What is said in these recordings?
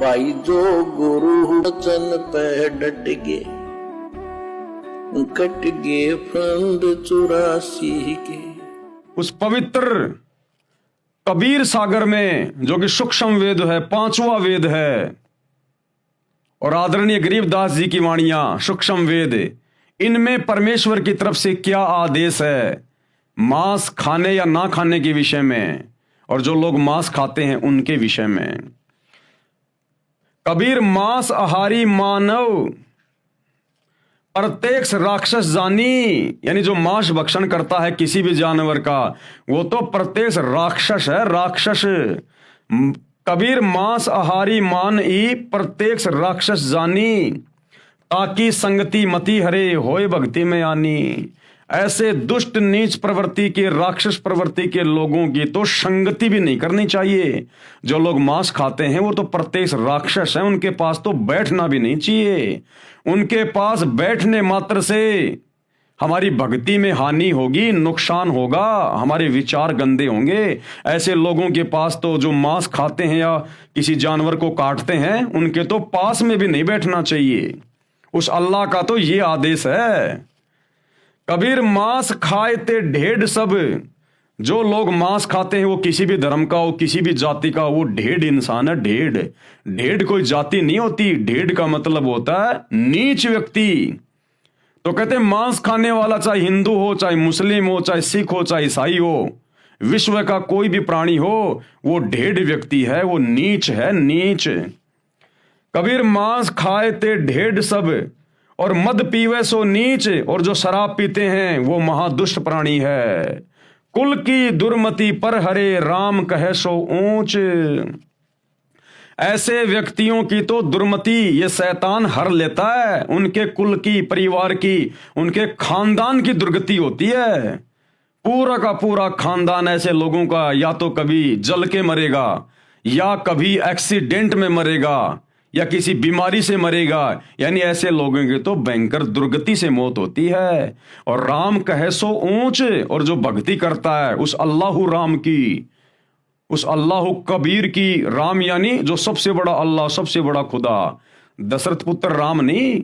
भाई जो गुरु वचन पे डट गए, कट गए फंद 84 के। उस पवित्र कबीर सागर में, जो कि सूक्ष्म वेद है, 5वां वेद है, और आदरणीय गरीबदास जी की वाणियां सूक्ष्म वेद, इनमें परमेश्वर की तरफ से क्या आदेश है मांस खाने या ना खाने के विषय में, और जो लोग मांस खाते हैं उनके विषय में। कबीर मांस आहारी मानव प्रत्यक्ष राक्षस जानी, यानी जो मांस भक्षण करता है किसी भी जानवर का, वो तो प्रत्यक्ष राक्षस है, राक्षस। कबीर मांस आहारी मान ई प्रत्यक्ष राक्षस जानी, ताकि संगति मति हरे होए भक्ति में आनी। ऐसे दुष्ट नीच प्रवृत्ति के, राक्षस प्रवृत्ति के लोगों की तो संगति भी नहीं करनी चाहिए। जो लोग मांस खाते हैं वो तो प्रत्यक्ष राक्षस हैं, उनके पास तो बैठना भी नहीं चाहिए। उनके पास बैठने मात्र से हमारी भक्ति में हानि होगी, नुकसान होगा, हमारे विचार गंदे होंगे। ऐसे लोगों के पास तो, जो मांस खाते हैं या किसी जानवर को काटते हैं, उनके तो पास में भी नहीं बैठना चाहिए। उस अल्लाह का तो ये आदेश है। कबीर मांस खाए ते ढेड सब, जो लोग मांस खाते हैं वो किसी भी धर्म का हो, किसी भी जाति का, वो ढेड इंसान है। ढेड, ढेड कोई जाति नहीं होती। ढेड का मतलब होता है नीच व्यक्ति। तो कहते हैं मांस खाने वाला चाहे हिंदू हो, चाहे मुस्लिम हो, चाहे सिख हो, चाहे ईसाई हो, विश्व का कोई भी प्राणी हो, वो ढेड व्यक्ति है, वो नीच है, नीच। कबीर मांस खाए ते ढेड सब, और मद पीवे सो नीच, और जो शराब पीते हैं वो महादुष्ट प्राणी है। कुल की दुर्मति पर हरे राम कहे सो ऊंच। ऐसे व्यक्तियों की तो दुर्मति ये शैतान हर लेता है। उनके कुल की, परिवार की, उनके खानदान की दुर्गति होती है। पूरा का पूरा खानदान ऐसे लोगों का या तो कभी जल के मरेगा, या कभी एक्सीडेंट में मरेगा, या किसी बीमारी से मरेगा। यानी ऐसे लोगों की तो भयंकर दुर्गति से मौत होती है। और राम कहे सो ऊंच, और जो भक्ति करता है उस अल्लाह राम की, उस अल्लाह कबीर की, राम यानी जो सबसे बड़ा अल्लाह, सबसे बड़ा खुदा, दशरथ पुत्र राम नहीं।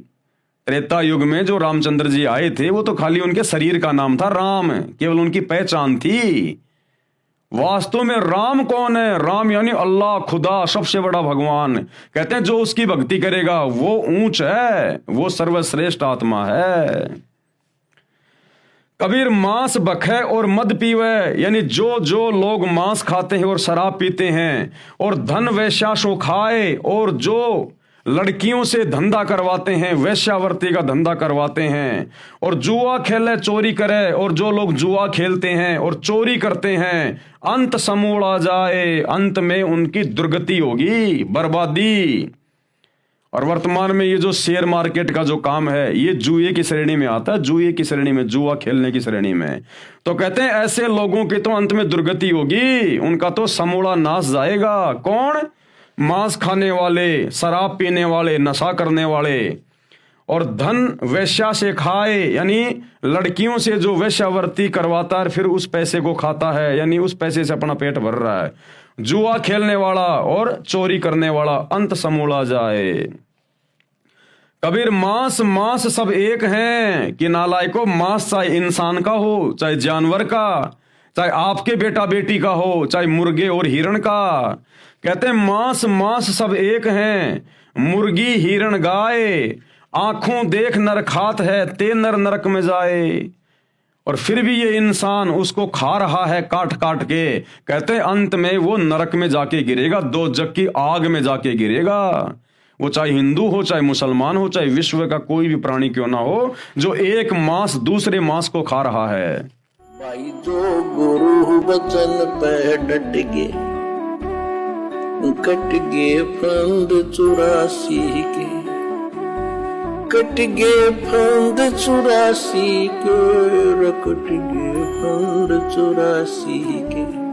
त्रेता युग में जो रामचंद्र जी आए थे वो तो खाली उनके शरीर का नाम था राम, केवल उनकी पहचान थी। वास्तव में राम कौन है? राम यानी अल्लाह, खुदा, सबसे बड़ा भगवान। कहते हैं जो उसकी भक्ति करेगा वो ऊंच है, वो सर्वश्रेष्ठ आत्मा है। कबीर मांस बखे और मद पीवे, यानी जो जो लोग मांस खाते हैं और शराब पीते हैं, और धन वैश्याशो खाए, और जो लड़कियों से धंधा करवाते हैं, वैश्यावर्ती का धंधा करवाते हैं, और जुआ खेले, चोरी करे, और जो लोग जुआ खेलते हैं और चोरी करते हैं, अंत समूला जाए, अंत में उनकी दुर्गति होगी, बर्बादी। और वर्तमान में ये जो शेयर मार्केट का जो काम है, ये जुए की श्रेणी में आता है, जुए की श्रेणी में, जुआ खेलने की श्रेणी में। तो कहते हैं ऐसे लोगों की तो अंत में दुर्गति होगी, उनका तो समूला नाश जाएगा। कौन? मांस खाने वाले, शराब पीने वाले, नशा करने वाले, और धन वैश्या से खाए, यानी लड़कियों से जो वैश्यावर्ती करवाता है फिर उस पैसे को खाता है, यानी उस पैसे से अपना पेट भर रहा है। जुआ खेलने वाला और चोरी करने वाला, अंत समूला जाए। कबीर मांस मांस सब एक हैं कि नालायको, मांस चाहे इंसान का हो, चाहे जानवर का, चाहे आपके बेटा बेटी का हो, चाहे मुर्गे और हिरण का। कहते हैं मांस मांस सब एक हैं, मुर्गी हिरण गाय, आंखों देख नर खात है, ते नर नरक में जाए। और फिर भी ये इंसान उसको खा रहा है काट काट के। कहते हैं अंत में वो नरक में जाके गिरेगा, दोजख की आग में जाके गिरेगा। वो चाहे हिंदू हो, चाहे मुसलमान हो, चाहे विश्व का कोई भी प्राणी क्यों ना हो, जो एक मांस दूसरे मांस को खा रहा है। भाई जो गुरु वचन पे डट गए, कट गए फंद 84 के, कट गए फंद 84 के, कट गए फंद 84 के।